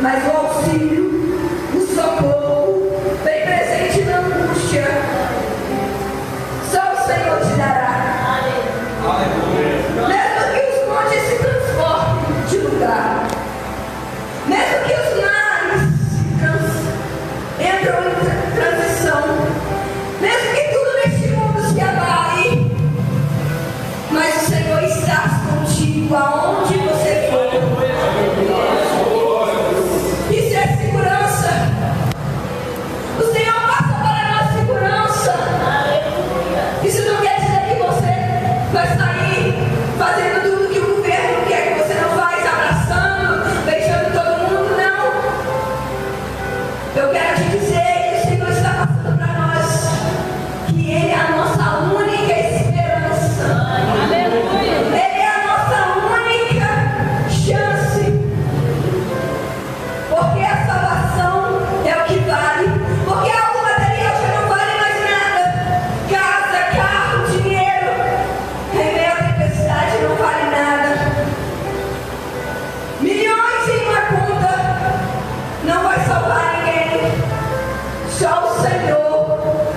mas o auxílio, o socorro, bem presente na angústia, só o Senhor te dará. Mesmo que os montes se transformem de lugar, mesmo que os mares entram em transição, mesmo que tudo neste mundo se abale, mas o Senhor está contigo aonde você for. Isso é segurança. O Senhor passa para nós segurança. Isso não quer dizer que você vai sair fazendo tudo que o governo quer que você não faz, abraçando, beijando todo mundo, não. Eu quero te dizer que o Senhor está passando para nós que Ele é a nossa única esperança. Ele é a nossa única chance. Porque a salvação é o que vale. Porque algo material já não vale mais nada. Casa, carro, dinheiro, em meio à tempestade não vale nada. Milhões em uma conta não vai salvar ninguém. Só o Senhor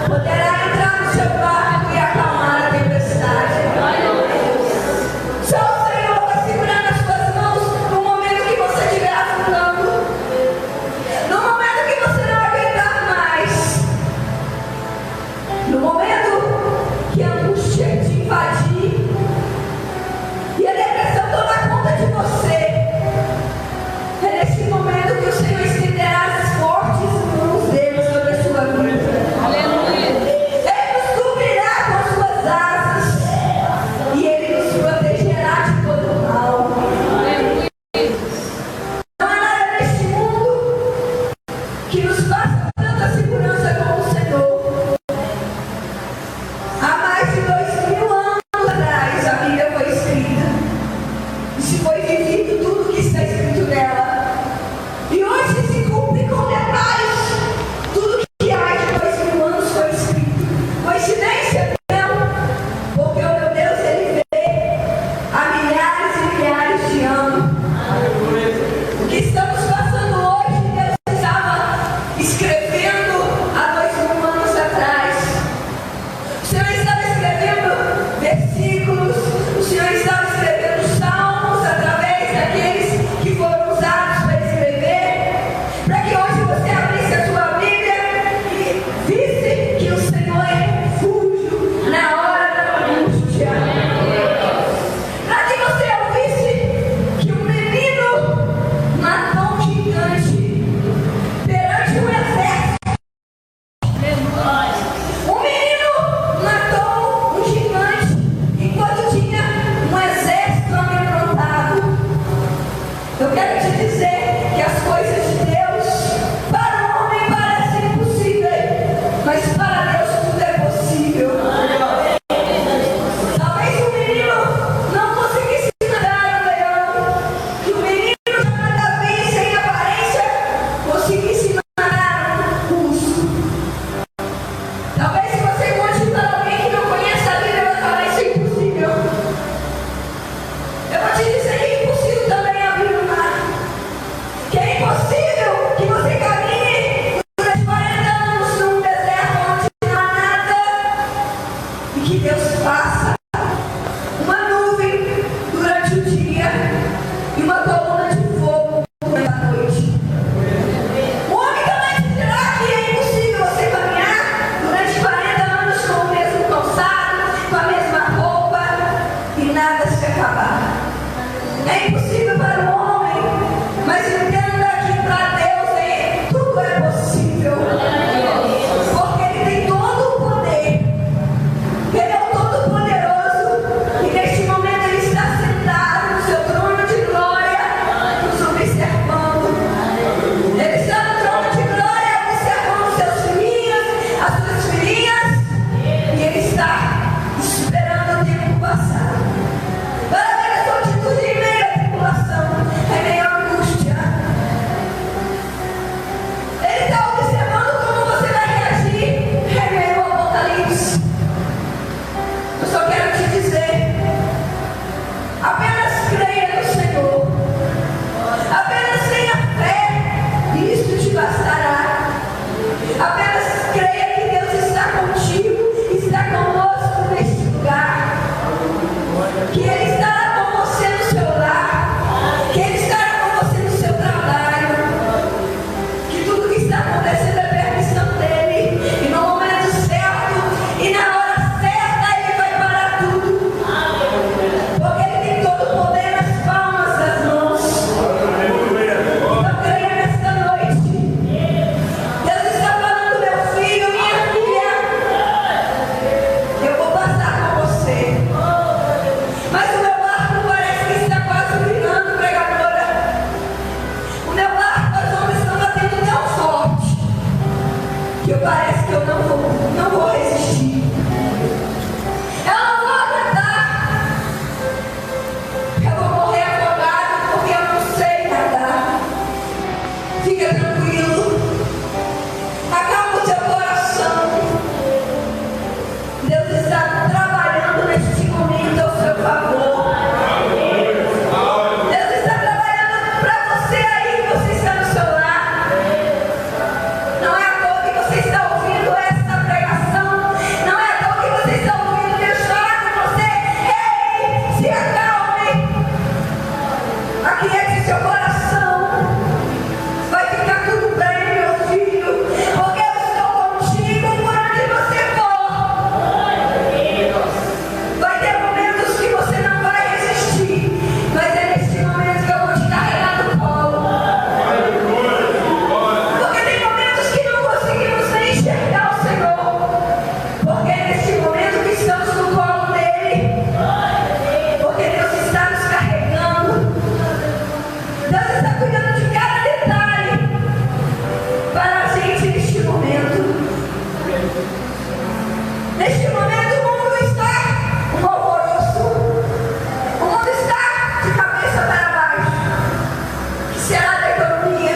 poderá entrar no seu barco e acalmar a tempestade. Só o Senhor vai segurar nas suas mãos no momento que você estiver afundando, no momento que você não aguentar mais, no momento que a angústia te invadir e a depressão tomar conta de você. É nesse momento que o Senhor estenderá as fortes mãos dele sobre a sua vida. Aleluia. da economia?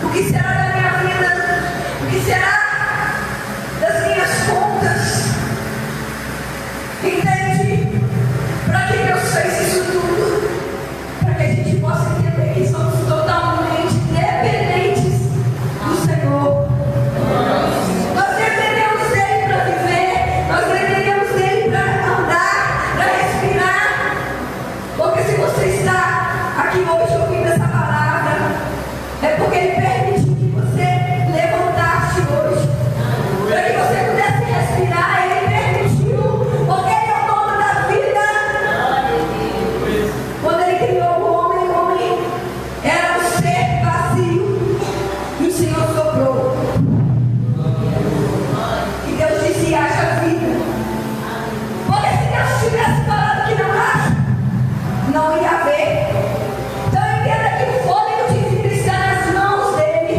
O que será da minha vida? O que será das minhas contas? Entende? Para que Deus fez isso tudo? Para que a gente possa entender que somos totalmente dependentes do Senhor. Nós dependemos dele para viver, nós dependemos dele para andar, para respirar. Porque se você está aqui hoje ouvindo essa palavra, é porque ele permitiu que você levantasse hoje, para que você pudesse respirar. Ele permitiu, porque ele é o dono da vida. Quando ele criou o homem era um ser vazio, e o Senhor soprou. E Deus disse: haja vida. Porque se Deus tivesse falado que não haja, não ia haver. Então entenda que o fôlego de vida está nas mãos dele.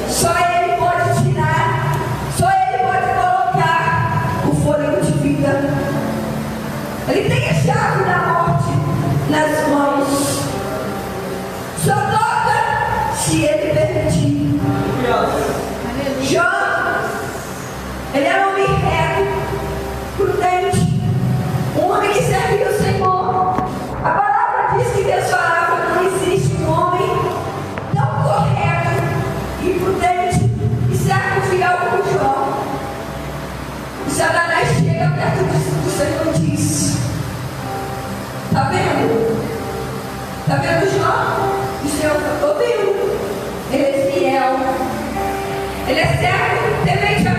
Só ele pode tirar, só ele pode colocar o fôlego de vida. Ele tem a chave da morte nas mãos. Só toca se ele permitir. Jó, ele era um homem reto, prudente, um homem que servia o Senhor. A palavra diz que Deus falava: não existe um homem tão correto e prudente e servo fiel como Jó. E Satanás chega perto do Senhor e diz: está vendo? Está vendo Jó? O Senhor está ouvindo. Ele é fiel. Ele é servo, temente a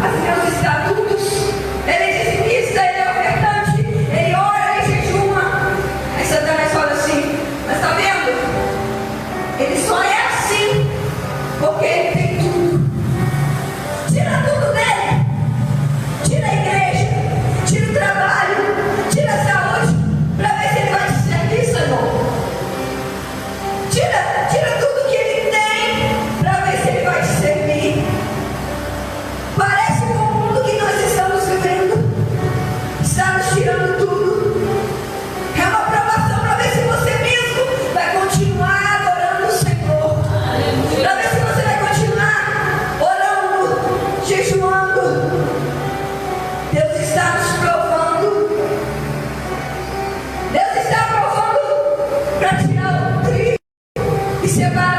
seus estatutos. Ele é dizimista, ele é ofertante. Ele ora, ele jejuma. Aí Satanás fala assim: mas está vendo? Ele só é assim porque ele tem tudo. Tira tudo dele. Tira a igreja. Tira o trabalho. Tira a saúde. Para ver se ele vai te servir, Senhor. Tira tudo que ele tem para ver se ele vai te servir. Parece com o mundo que nós estamos vivendo. Está nos tirando tudo. É uma provação para ver se você mesmo vai continuar adorando o Senhor. Para ver se você vai continuar orando, jejuando. Deus está nos provando. Deus está provando para tirar o trigo e separar